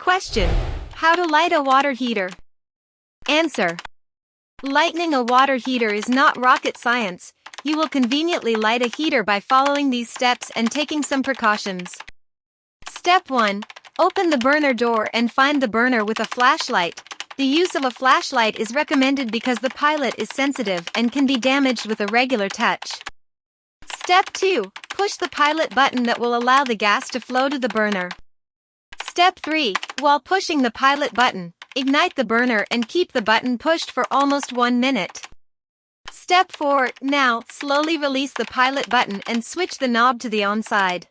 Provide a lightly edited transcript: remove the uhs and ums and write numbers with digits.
Question: how to light a water heater? Answer: lighting a water heater is not rocket science. You will conveniently light a heater by following these steps and taking some precautions. Step 1. Open the burner door and find the burner with a flashlight. The use of a flashlight is recommended because the pilot is sensitive and can be damaged with a regular touch. Step 2. Push the pilot button that will allow the gas to flow to the burner. Step 3. While pushing the pilot button, ignite the burner and keep the button pushed for almost 1 minute. Step 4. Now, slowly release the pilot button and switch the knob to the on side.